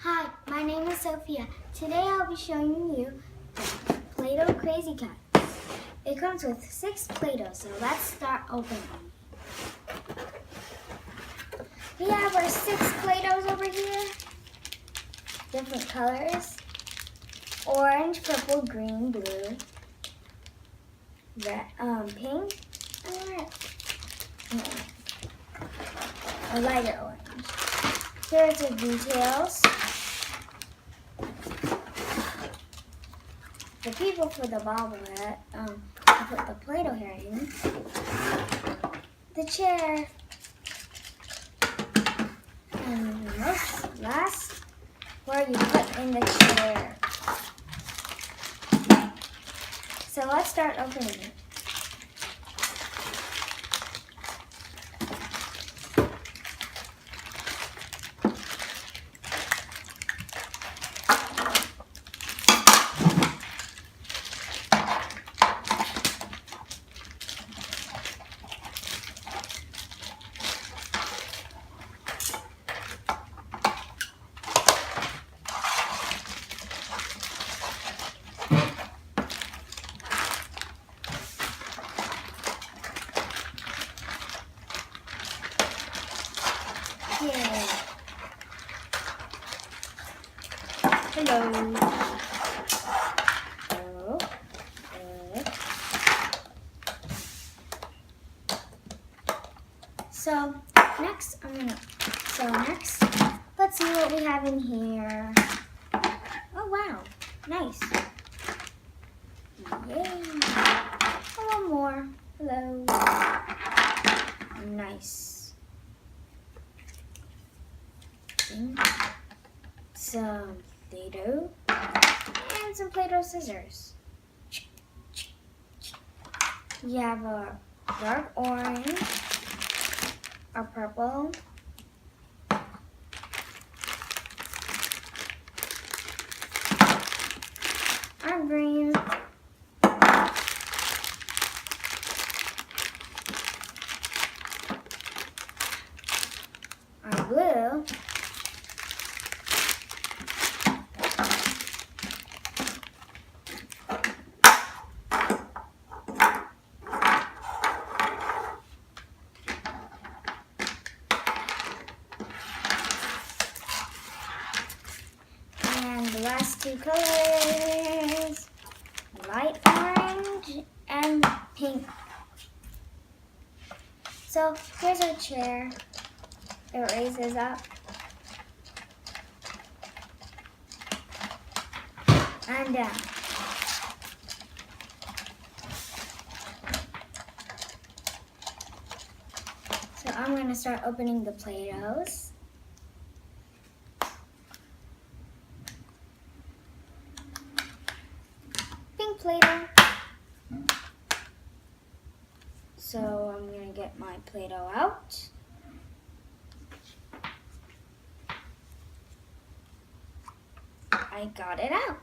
Hi, my name is Sofia. Today I'll be showing you the Play-Doh Crazy Cuts. It comes with 6 Play-Doh, so let's start opening. We have our 6 Play-Dohs over here. Different colors. Orange, purple, green, blue, red, pink, and red. No, a lighter orange. Here's the details. The people for the bobblehead, I put the Play-Doh here in. The chair. And the last, where you put in the chair. So let's start opening it. Yeah. Hello. Hello. So next, let's see what we have in here. Oh wow, nice. Yay. One more. Hello. Nice. Some Play-Doh and some Play-Doh scissors. You have a dark orange, a purple, a green, a blue, and the last 2 colors, light orange and pink. So here's our chair. It raises up and down. So I'm going to start opening the Play-Dohs. Pink Play-Doh. So I'm going to get my Play-Doh out. I got it out.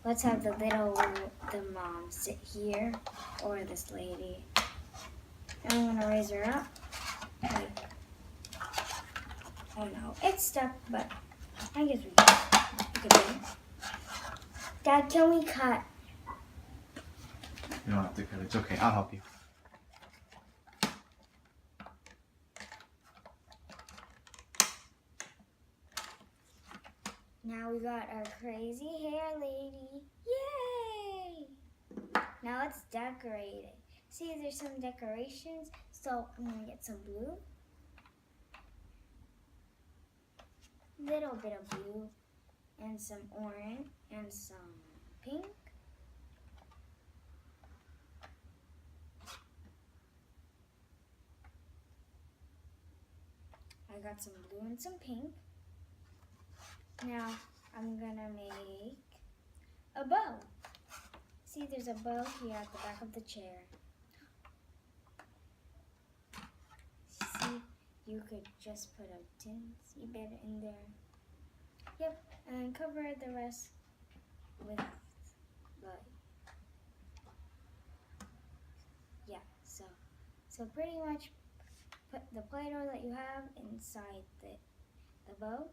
Let's have the mom sit here, or this lady. And I'm gonna raise her up. Like, oh no, it's stuck, but I guess we could do it. Dad, can we cut? You don't have to cut. It's okay. I'll help you. Now we got our crazy hair lady. Yay! Now let's decorate it. See, there's some decorations. So I'm gonna get some blue. Little bit of blue. And some orange. And some pink. I got some blue and some pink. Now I'm gonna make a bow. See, there's a bow here at the back of the chair. See, you could just put a teensy bit in there. Yep, and cover the rest with like, yeah. So pretty much put the Play-Doh that you have inside the bow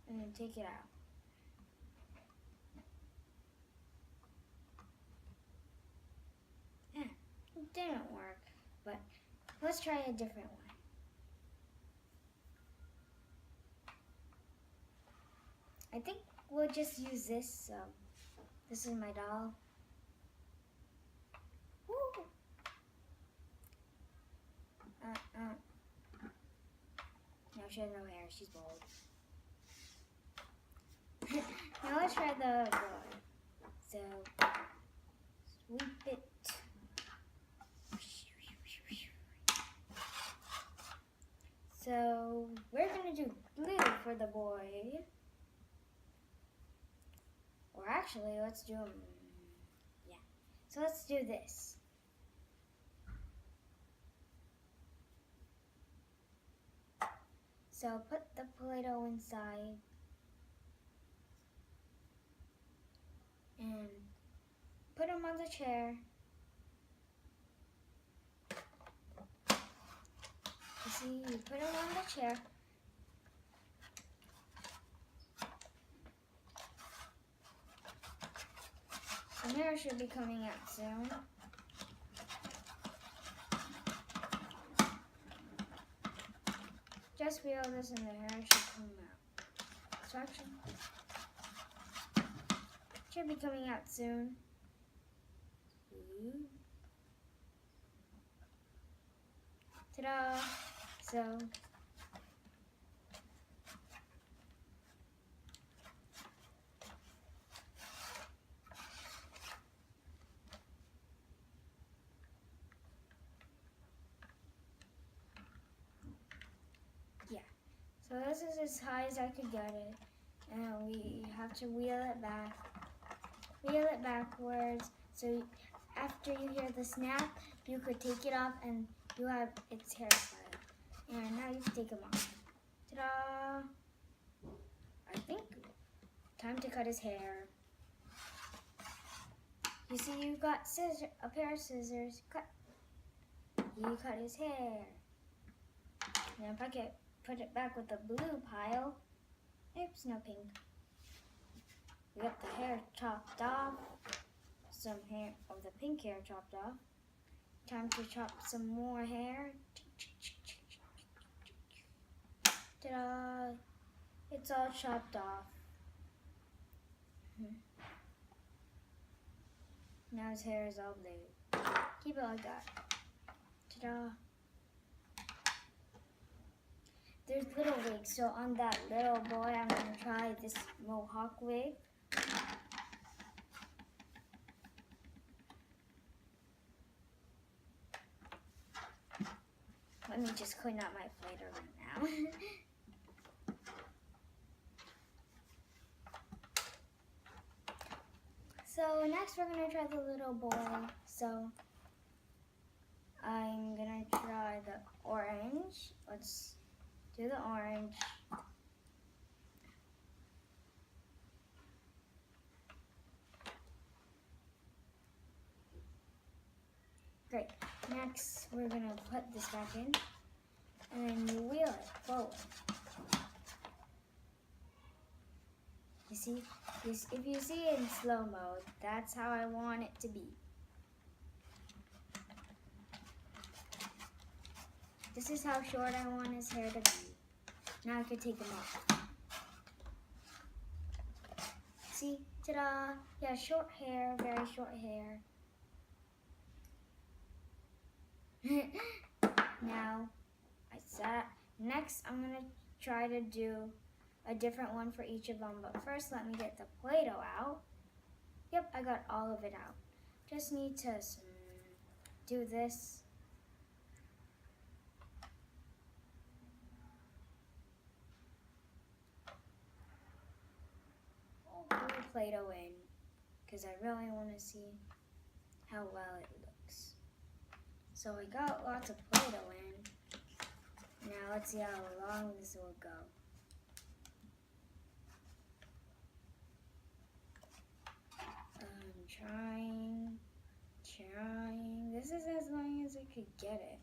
and then take it out. It didn't work, but let's try a different one. I think we'll just use this. This is my doll. Woo! No, she has no hair. She's bald. Now let's try the boy. So, sweep it. So, we're going to do blue for the boy. Or actually, let's do, yeah. So let's do this. So put the Play-Doh inside. And put him on the chair. You see, you put him on the chair. Some hair should be coming out soon. Just feel this and the hair should come out. So actually, should be coming out soon. Ta-da! So, yeah. So this is as high as I could get it. And we have to wheel it back. Wheel it backwards. So after you hear the snap, you could take it off and you have its hairstyle. And now you can take him off. Ta-da! I think time to cut his hair. You see, you've got a pair of scissors. Cut. You cut his hair. Now put it back with the blue pile. Oops, no pink. We got the hair chopped off. Some hair of the pink hair chopped off. Time to chop some more hair. Ta-da! It's all chopped off. Now his hair is all blue. Keep it like that. Ta-da! There's little wigs, so on that little boy, I'm going to try this mohawk wig. Let me just clean out my Play-Doh right now. So next we're going to try the little boy. So I'm going to try the orange. Let's do the orange. Great. Next, we're going to put this back in, and then you wheel it forward. You see, if you see it in slow mode, that's how I want it to be. This is how short I want his hair to be. Now I can take him off. See, ta-da! Yeah, short hair, very short hair. Now, next I'm going to try to do a different one for each of them, but first let me get the Play-Doh out. Yep, I got all of it out. Just need to do this. Put the Play-Doh in, because I really want to see how well it looks. So I got lots of Play-Doh in. Now let's see how long this will go. I'm trying. This is as long as I could get it.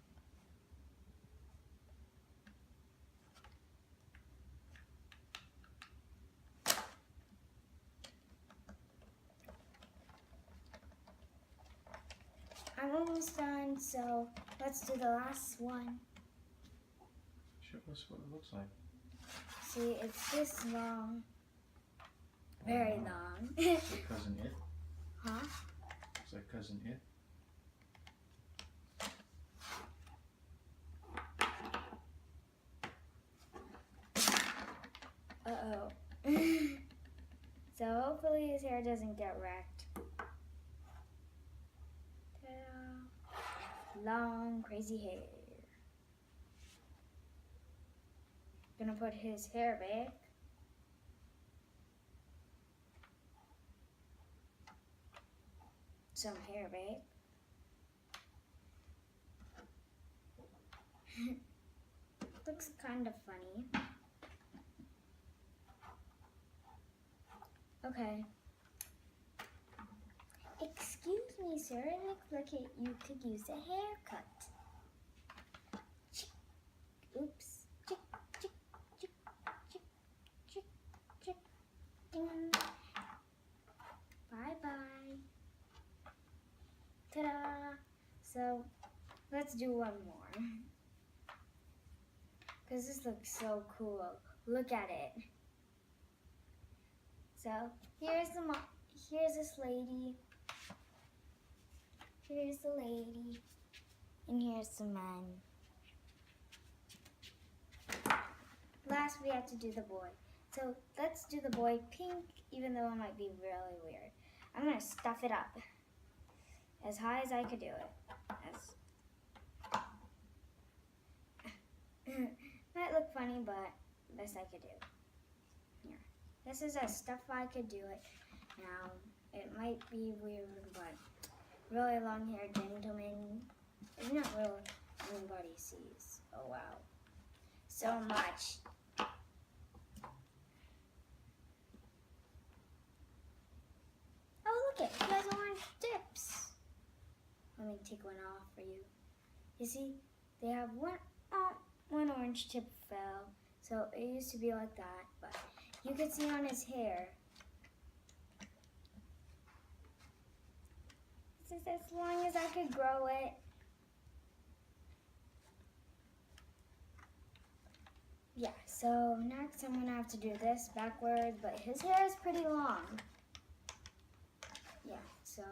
I'm almost done, so let's do the last one. Show us what it looks like. See, it's this long. Very long. It's like Cousin It. Huh? It's like Cousin It. Uh-oh. So hopefully his hair doesn't get wrecked. Ta-da. Long, crazy hair. Gonna put his hair back. Some hair back. Looks kind of funny. Okay. Excuse me, sir. It looks like you could use a haircut. Oops. Chick, chick, chick, chick, chick, chick, ding. Bye-bye. Ta-da! So, let's do one more. Because this looks so cool. Look at it. So, here's this lady. Here's the lady. And here's the man. Last, we have to do the boy. So, let's do the boy pink, even though it might be really weird. I'm going to stuff it up as high as I could do it. Might look funny, but best I could do. Here. This is as stuff I could do it. Now, it might be weird, but really long hair gentleman is not really anybody sees. Oh wow. So much. Oh look it, he has orange tips. Let me take one off for you. You see, they have one orange tip fell. So it used to be like that, but you can see on his hair. This is as long as I could grow it. Yeah, so next I'm gonna have to do this backwards, but his hair is pretty long. Yeah, so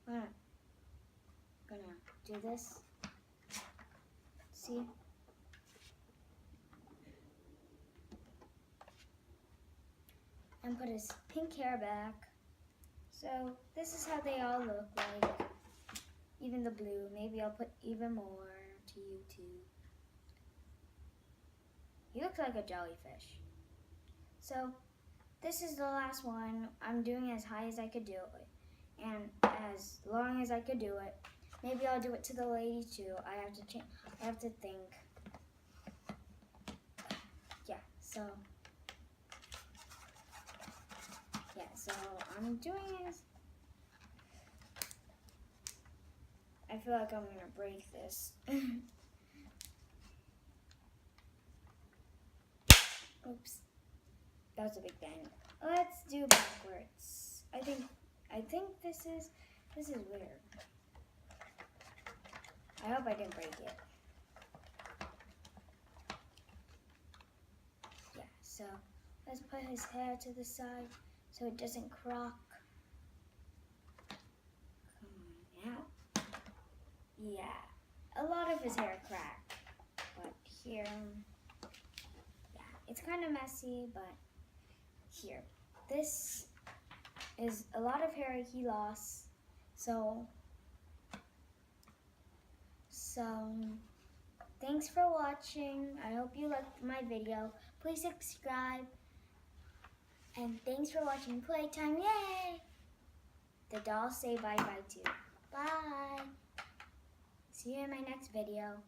I'm gonna do this. See? And put his pink hair back. So this is how they all look like. Even the blue. Maybe I'll put even more to you too. He looks like a jellyfish. So this is the last one. I'm doing as high as I could do it. And as long as I could do it. Maybe I'll do it to the lady too. I have to think. Yeah, so I'm doing it. I feel like I'm gonna break this. Oops. That was a big bang. Let's do backwards. I think this is weird. I hope I didn't break it. Yeah, so let's put his hair to the side so it doesn't crock. Come on now. Yeah, a lot of his hair cracked, but here, yeah, it's kind of messy, but here. This is a lot of hair he lost, so thanks for watching. I hope you liked my video. Please subscribe. And thanks for watching Playtime. Yay! The dolls say bye-bye too. Bye! See you in my next video.